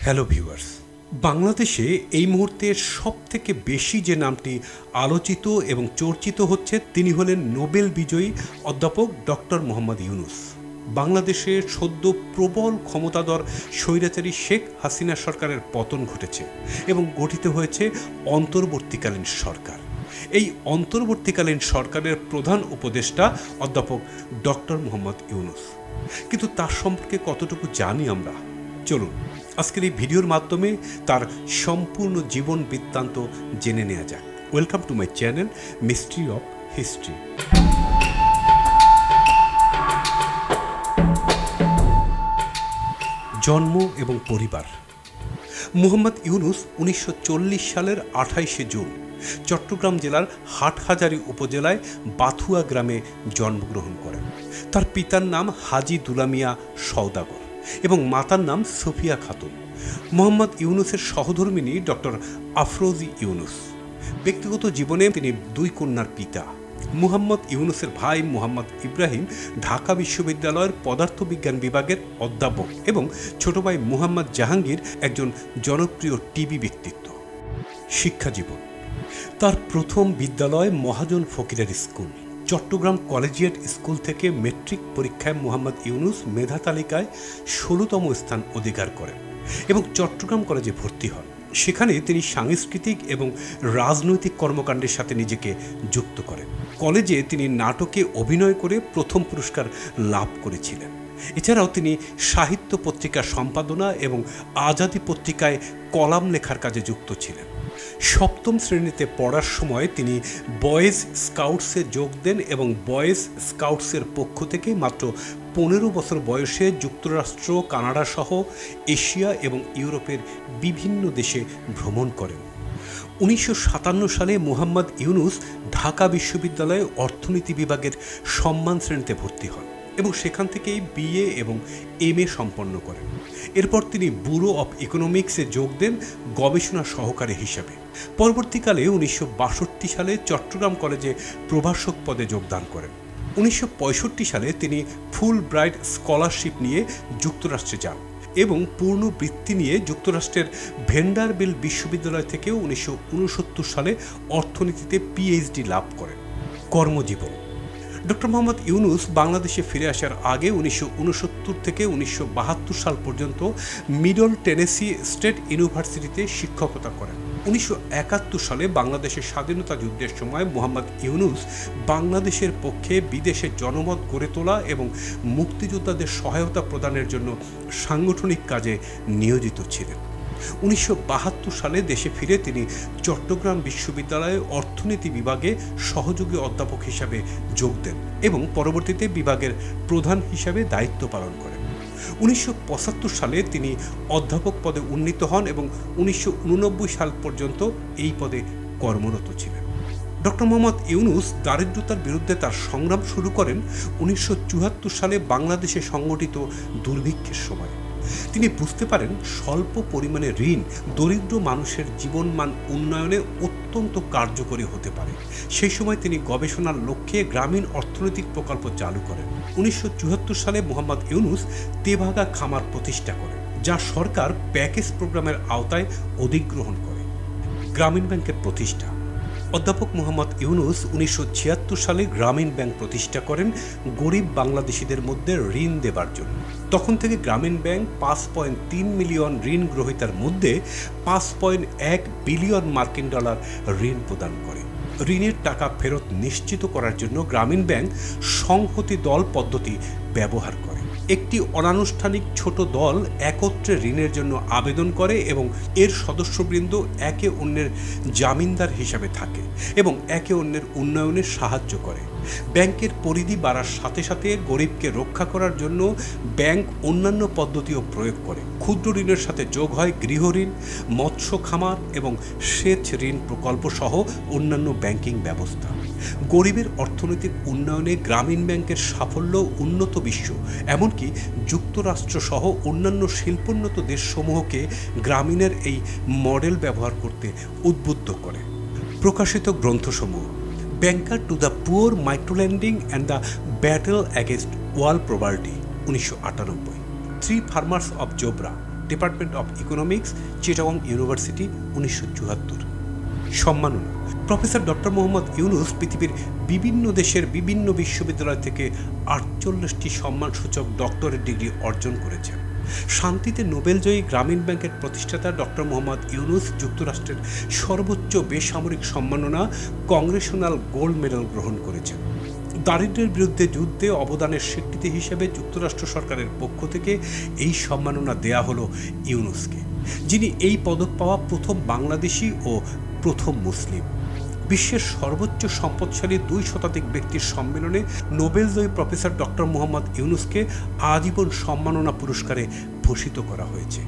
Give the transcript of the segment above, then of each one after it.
Hello viewers, বাংলাদেশে এই মুহূর্তে সবথেকে বেশি যে নামটি আলোচিত এবং চর্চিত হচ্ছে তিনি হলেন নোবেল বিজয়ী অধ্যাপক ডক্টর মোহাম্মদ ইউনূস। বাংলাদেশে সদ্য প্রবল ক্ষমতাধর স্বৈরাচারী শেখ হাসিনা সরকারের পতন ঘটেছে এবং গঠিত হয়েছে অন্তর্বর্তীকালীন সরকার। এই অন্তর্বর্তীকালীন সরকারের প্রধান উপদেষ্টা অধ্যাপক ডক্টর মোহাম্মদ ইউনূস। কিন্তু তার সম্পর্কে কতটুকু জানি আমরা? চলুন আজকের এই ভিডিওর মাধ্যমে তার সম্পূর্ণ জীবন বৃত্তান্ত জেনে নেওয়া যাক। Welcome to my channel mystery of history. জন্ম এবং পরিবার। মোহাম্মদ ইউনূস 1940 সালের 28শে জুন চট্টগ্রাম জেলার হাটহাজারী উপজেলায় বাথুয়া গ্রামে জন্মগ্রহণ করেন। তার পিতার নাম হাজী দুলা মিয়া সওদাগর এবং মাতার নাম সুফিয়া খাতুন। মোহাম্মদ ইউনূসের সহধর্মিণী ডক্টর আফরোজি ইউনূস। ব্যক্তিগত জীবনে তিনি দুই কন্যার পিতা। মোহাম্মদ ইউনূসের ভাই মোহাম্মদ ইব্রাহিম ঢাকা বিশ্ববিদ্যালয়ের পদার্থবিজ্ঞান বিভাগের অধ্যাপক এবং ছোট ভাই মোহাম্মদ জাহাঙ্গীর একজন জনপ্রিয় টিভি ব্যক্তিত্ব। শিক্ষা জীবন। তার প্রথম বিদ্যালয় মহাজন ফকিরের স্কুল। চট্টগ্রাম কলেজিয়েট স্কুল থেকে মেট্রিক পরীক্ষায় মোহাম্মদ ইউনূস মেধা তালিকায় 16তম স্থান অধিকার করেন এবং চট্টগ্রাম কলেজে ভর্তি হন। সেখানে তিনি সাংস্কৃতিক এবং রাজনৈতিক কর্মকাণ্ডের সাথে নিজেকে যুক্ত করেন। কলেজে তিনি নাটকে অভিনয় করে প্রথম পুরস্কার লাভ করেছিলেন। এছাড়াও তিনি সাহিত্য পত্রিকা সম্পাদনা এবং আজাদী পত্রিকায় কলাম লেখার কাজে যুক্ত ছিলেন। সপ্তম শ্রেণীতে পড়ার সময় তিনি বয়েজ স্কাউটসে যোগ দেন এবং বয়েজ স্কাউটসের পক্ষ থেকে মাত্র 15 বছর বয়সে যুক্তরাষ্ট্র, কানাডা সহ এশিয়া এবং ইউরোপের বিভিন্ন দেশে ভ্রমণ করেন। 1957 সালে মোহাম্মদ ইউনূস ঢাকা বিশ্ববিদ্যালয়ে অর্থনীতি বিভাগের সম্মান শ্রেণীতে ভর্তি হন এবং সেখান থেকেই বিএ এবং এমএ সম্পন্ন করেন। এরপর তিনি ব্যুরো অব ইকোনমিক্সে যোগ দেন গবেষণা সহকারী হিসাবে। পরবর্তীকালে 1962 সালে চট্টগ্রাম কলেজে প্রভাষক পদে যোগদান করেন। 1965 সালে তিনি ফুল ব্রাইট স্কলারশিপ নিয়ে যুক্তরাষ্ট্রে যান এবং পূর্ণ বৃত্তি নিয়ে যুক্তরাষ্ট্রের ভেন্ডারবিল্ট বিশ্ববিদ্যালয় থেকে 1969 সালে অর্থনীতিতে পিএইচডি লাভ করেন। কর্মজীবন। ডক্টর মোহাম্মদ ইউনূস বাংলাদেশে ফিরে আসার আগে 1969 থেকে 1972 সাল পর্যন্ত মিডল টেনেসি স্টেট ইউনিভার্সিটিতে শিক্ষকতা করেন। 1971 সালে বাংলাদেশের স্বাধীনতা যুদ্ধের সময় মোহাম্মদ ইউনূস বাংলাদেশের পক্ষে বিদেশে জনমত গড়ে তোলা এবং মুক্তিযোদ্ধাদের সহায়তা প্রদানের জন্য সাংগঠনিক কাজে নিয়োজিত ছিলেন। 1972 সালে দেশে ফিরে তিনি চট্টগ্রাম বিশ্ববিদ্যালয়ে অর্থনীতি বিভাগে সহযোগী অধ্যাপক হিসাবে যোগ দেন এবং পরবর্তীতে বিভাগের প্রধান হিসাবে দায়িত্ব পালন করেন। 1975 সালে তিনি অধ্যাপক পদে উন্নীত হন এবং 1989 সাল পর্যন্ত এই পদে কর্মরত ছিলেন। ডক্টর মোহাম্মদ ইউনূস দারিদ্রতার বিরুদ্ধে তার সংগ্রাম শুরু করেন 1974 সালে বাংলাদেশে সংগঠিত দুর্ভিক্ষের সময়। তিনি বুঝতে পারেন স্বল্প পরিমাণে ঋণ দরিদ্র মানুষের জীবনমান উন্নয়নে অত্যন্ত কার্যকরী হতে পারে। সেই সময় তিনি গবেষণার লক্ষ্যে গ্রামীণ অর্থনৈতিক প্রকল্প চালু করেন। 1974 সালে মোহাম্মদ ইউনূস তেভাগা খামার প্রতিষ্ঠা করেন, যা সরকার প্যাকেজ প্রোগ্রামের আওতায় অধিগ্রহণ করে। গ্রামীণ ব্যাংকের প্রতিষ্ঠা। অধ্যাপক মোহাম্মদ ইউনূস 1976 সালে গ্রামীণ ব্যাংক প্রতিষ্ঠা করেন গরিব বাংলাদেশিদের মধ্যে ঋণ দেবার জন্য। তখন থেকে গ্রামীণ ব্যাংক 5.3 মিলিয়ন ঋণ গ্রহীতার মধ্যে 5.1 বিলিয়ন মার্কিন ডলার ঋণ প্রদান করে। ঋণের টাকা ফেরত নিশ্চিত করার জন্য গ্রামীণ ব্যাংক সংহতি দল পদ্ধতি ব্যবহার করে। একটি অনানুষ্ঠানিক ছোট দল একত্রে ঋণের জন্য আবেদন করে এবং এর সদস্যবৃন্দ একে অন্যের জামিনদার হিসাবে থাকে এবং একে অন্যের উন্নয়নে সাহায্য করে। ব্যাংকের পরিধি বাড়ার সাথে সাথে গরিবকে রক্ষা করার জন্য ব্যাংক অন্যান্য পদ্ধতিও প্রয়োগ করে। ক্ষুদ্র ঋণের সাথে যোগ হয় গৃহঋণ, মৎস্য খামার এবং সেচ ঋণ প্রকল্প সহ অন্যান্য ব্যাংকিং ব্যবস্থা। গরিবের অর্থনৈতিক উন্নয়নে গ্রামীণ ব্যাংকের সাফল্য উন্নত বিশ্ব, এমনকি যুক্তরাষ্ট্র সহ অন্যান্য শিল্পোন্নত দেশসমূহকে গ্রামীণের এই মডেল ব্যবহার করতে উদ্বুদ্ধ করে। প্রকাশিত গ্রন্থসমূহ: banker to the poor, microlending and the battle against world poverty 1998, 3 farmers of Jobra department of economics, Chittagong university, 1974। সম্মাননা: প্রফেসর ডক্টর মোহাম্মদ ইউনুস পৃথিবীর বিভিন্ন দেশের বিভিন্ন বিশ্ববিদ্যালয় থেকে 48টি সম্মানসূচক ডক্টরেট ডিগ্রি অর্জন করেছেন। শান্তিতে নোবেলজয়ী গ্রামীণ ব্যাংকের প্রতিষ্ঠাতা ডক্টর মোহাম্মদ ইউনুস যুক্তরাষ্ট্রের সর্বোচ্চ বেসামরিক সম্মাননা কংগ্রেশনাল গোল্ড মেডেল গ্রহণ করেছেন। দারিদ্র্যের বিরুদ্ধে যুদ্ধে অবদানের স্বীকৃতি হিসেবে যুক্তরাষ্ট্র সরকারের পক্ষ থেকে এই সম্মাননা দেয়া হলো ইউনুসকে, যিনি এই পদক পাওয়া প্রথম বাংলাদেশি ও প্রথম মুসলিম। বিশ্বের সর্বোচ্চ সম্পদশালী 2 শতাধিক ব্যক্তির সম্মেলনে নোবেলজয়ী প্রফেসর ডক্টর মোহাম্মদ ইউনুসকে আজীবন সম্মাননা পুরস্কারে ভূষিত করা হয়েছে।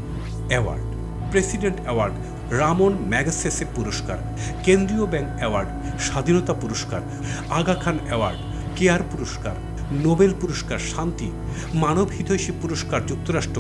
Award: president award, Ramon Magsaysay পুরস্কার, কেন্দ্রীয় ব্যাংক অ্যাওয়ার্ড, স্বাধীনতা পুরস্কার, আগা খান অ্যাওয়ার্ড, কেয়ার পুরস্কার, নোবেল পুরস্কার শান্তি, মানব হিতৈষী পুরস্কার যুক্তরাষ্ট্র,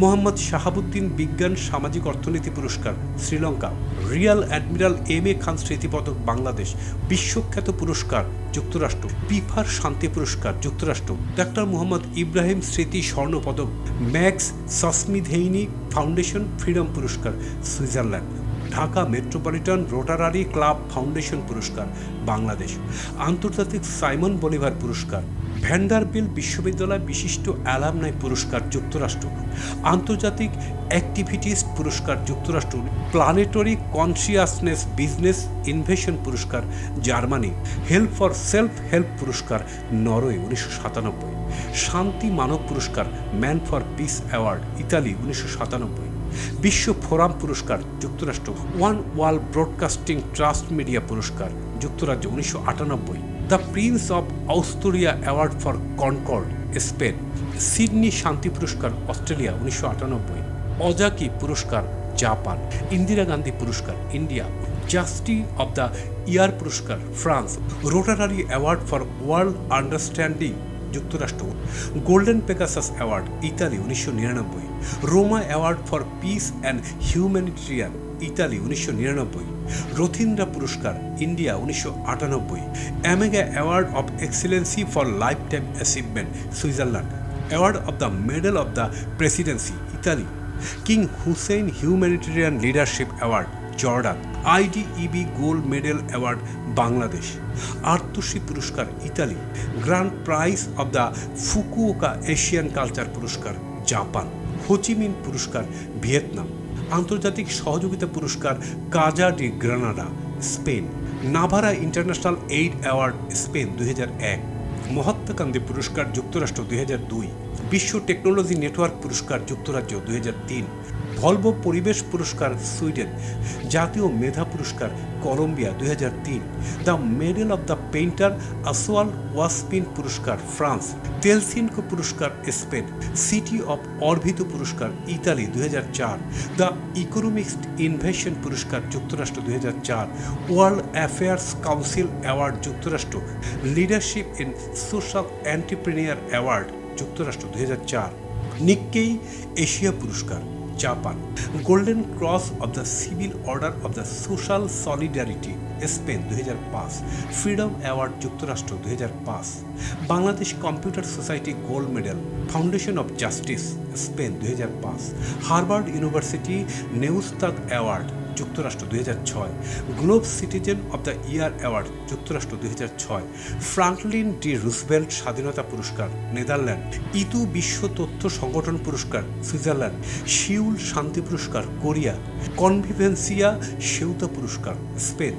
মোহাম্মদ শাহাবুদ্দিন বিজ্ঞান সামাজিক অর্থনীতি পুরস্কার Sri Lanka, Real admiral M A খান স্মৃতিপদক বাংলাদেশ, বিশ্বখ্যাত পুরস্কার যুক্তরাষ্ট্র, পিফার শান্তি পুরস্কার যুক্তরাষ্ট্র, ডাক্তার মোহাম্মদ ইব্রাহিম স্মৃতি স্বর্ণপদক, ম্যাক্স সসমিধেইনি ফাউন্ডেশন ফ্রিডম পুরস্কার Switzerland, Dhaka metropolitan Rotary club foundation পুরস্কার বাংলাদেশ, আন্তর্জাতিক সাইমন বলিভার পুরস্কার, ভ্যান্ডারবিল্ট বিশ্ববিদ্যালয় বিশিষ্ট অ্যালামনাই পুরস্কার যুক্তরাষ্ট্র, আন্তর্জাতিক অ্যাক্টিভিটিস্ট পুরস্কার যুক্তরাষ্ট্র, প্ল্যানেটরি কনসিয়াসনেস বিজনেস ইনভেশন পুরস্কার Germany, help for self help পুরস্কার নরওয়ে 1997, শান্তি মানব পুরস্কার man for peace award Italy 1997, বিশ্ব ফোরাম পুরস্কার যুক্তরাষ্ট্র, one world broadcasting trust media পুরস্কার যুক্তরাজ্য 1998, the prince of Australia award for concord Spain, Sydney শান্তি পুরস্কার অস্ট্রেলিয়া 1998, অজাকি পুরস্কার জাপান, ইন্দিরা গান্ধী পুরস্কার India, justice of the year পুরস্কার France, Rotary award for world understanding যুক্তরাষ্ট্র, golden Pegasus award Italy 1999, Roma award for peace and humanitarian Italy 1999, Rathindra পুরস্কার India 1998, Omega award of excellency for life time achievement Switzerland, award of the medal of the presidency Italy, king Hussein humanitarian leadership award Jordan, IDEB gold medal award Bangladesh, আর্তশ্রী পুরস্কার Italy, grand prize of the Fukuoka Asian culture পুরস্কার Japan, Ho Chi Minh পুরস্কার Vietnam, আন্তর্জাতিক সহযোগিতা পুরস্কার Caja de Granada Spain, Navarra international aid award Spain 2001, Mahatma Gandhi পুরস্কার যুক্তরাষ্ট্র 2002, বিশ্ব টেকনোলজি নেটওয়ার্ক পুরস্কার যুক্তরাজ্য 2003, ভলভো পরিবেশ পুরস্কার সুইডেন, জাতীয় মেধা পুরস্কার Colombia 2003, the medal of the painter আসওয়াল ওয়াসপিন পুরস্কার ফ্রান্স, তেলসিনকো পুরস্কার স্পেন, সিটি অব অরভিতো পুরস্কার ইতালি 2004, দ্য ইকোনমিক্স ইনভেশন পুরস্কার যুক্তরাষ্ট্র 2004, ওয়ার্ল্ড অ্যাফেয়ার্স কাউন্সিল অ্যাওয়ার্ড যুক্তরাষ্ট্র, leadership in social entrepreneur award যুক্তরাষ্ট্র 2004, নিক্কেই এশিয়া পুরস্কার Japan, golden cross of the civil order of the social solidarity Spain 2005, freedom award যুক্তরাষ্ট্র 2005, Bangladesh computer society gold medal, foundation of justice Spain 2005, Harvard university Neustadt award যুক্তরাষ্ট্র 2006, globe citizen of the year award যুক্তরাষ্ট্র 2006, Franklin D Roosevelt স্বাধীনতা পুরস্কার Netherland, Itu বিশ্ব তথ্য সংগঠন পুরস্কার Switzerland, Seoul শান্তি পুরস্কার কোরিয়া, কনভিভেন্সিয়া সেউতা পুরস্কার স্পেন,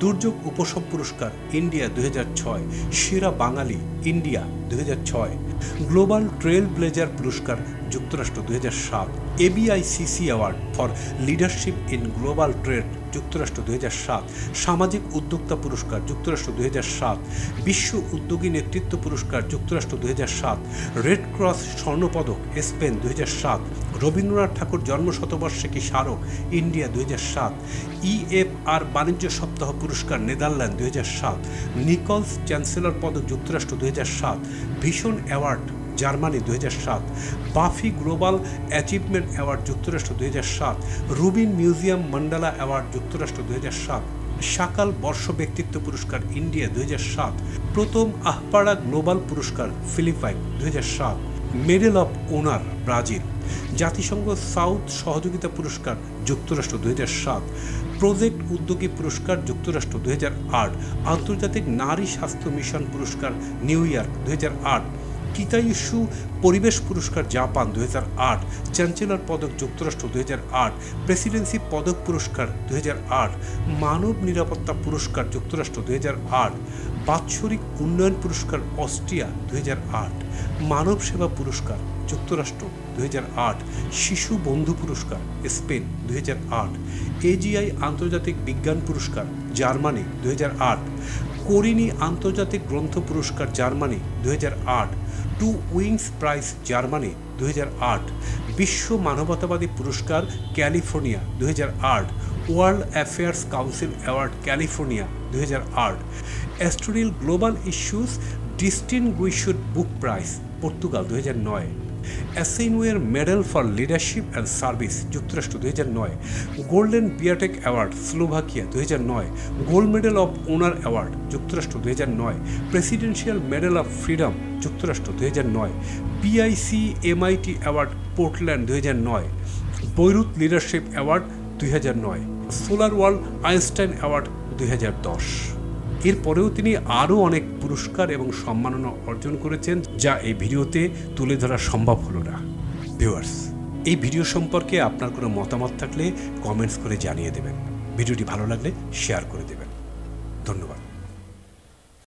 দুর্যোগ উপশম পুরস্কার ইন্ডিয়া 2006, সেরা বাঙালি ইন্ডিয়া 2006, গ্লোবাল ট্রেল ব্লেজার পুরস্কার যুক্তরাষ্ট্র 2007, ABICC award for leadership in global trade যুক্তরাষ্ট্র 2007, সামাজিক উদ্যোক্তা পুরস্কার যুক্তরাষ্ট্র 2007, বিশ্ব উদ্যোগী নেতৃত্ব পুরস্কার যুক্তরাষ্ট্র 2007, রেড ক্রস স্বর্ণপদক স্পেন 2007, রবীন্দ্রনাথ ঠাকুর জন্মশতবার্ষিকী স্মারক ইন্ডিয়া 2007, EFR বাণিজ্য সপ্তাহ পুরস্কার নেদারল্যান্ড 2007, নিকলস চ্যান্সেলর পদক যুক্তরাষ্ট্র 2007, ভীষণ অ্যাওয়ার্ড জার্মানি 2007, বাফি গ্লোবাল অ্যাচিভমেন্ট অ্যাওয়ার্ড যুক্তরাষ্ট্র 2007, রুবিন মিউজিয়াম মন্ডালা অ্যাওয়ার্ড যুক্তরাষ্ট্র 2007, সাকাল বর্ষ ব্যক্তিত্ব পুরস্কার ইন্ডিয়া 2007, প্রথম আহপাড়া গ্লোবাল পুরস্কার Philippine 2007, medal of honour Brazil, জাতিসংঘ সাউথ সহযোগিতা পুরস্কার যুক্তরাষ্ট্র 2007, প্রজেক্ট উদ্যোগী পুরস্কার যুক্তরাষ্ট্র 2008, আন্তর্জাতিক নারী স্বাস্থ্য মিশন পুরস্কার নিউ ইয়র্ক 2008, কিতাইশু পরিবেশ পুরস্কার জাপান 2008, চ্যান্সেলর পদক যুক্তরাষ্ট্র 2008, প্রেসিডেন্সি পদক পুরস্কার 2008, মানব নিরাপত্তা পুরস্কার যুক্তরাষ্ট্র 2008, বাৎসরিক উন্নয়ন পুরস্কার অস্ট্রিয়া 2008, মানব সেবা পুরস্কার যুক্তরাষ্ট্র 2008, শিশু বন্ধু পুরস্কার স্পেন 2008, এজিআই আন্তর্জাতিক বিজ্ঞান পুরস্কার জার্মানি 2008, কোরিনি আন্তর্জাতিক গ্রন্থ পুরস্কার Germany 2008, two wings prize Germany 2008, বিশ্ব মানবতাবাদী পুরস্কার California 2008, world affairs council award California 2008, অ্যাস্ট্রোনিল global issues distinguished book prize Portugal 2009, অ্যাসেইনওয়ের medal for leadership and service যুক্তরাষ্ট্র 2009, golden Biatec award Slovakia 2009, gold medal of honour award যুক্তরাষ্ট্র 2009, presidential medal of freedom যুক্তরাষ্ট্র 2009, PIC MIT award Portland 2009, Beirut leadership award 2009, solar world Einstein award 2010। এরপরেও তিনি আরও অনেক পুরস্কার এবং সম্মাননা অর্জন করেছেন, যা এই ভিডিওতে তুলে ধরা সম্ভব হলো না। ভিউয়ার্স, এই ভিডিও সম্পর্কে আপনার কোনো মতামত থাকলে কমেন্টস করে জানিয়ে দেবেন। ভিডিওটি ভালো লাগলে শেয়ার করে দেবেন। ধন্যবাদ।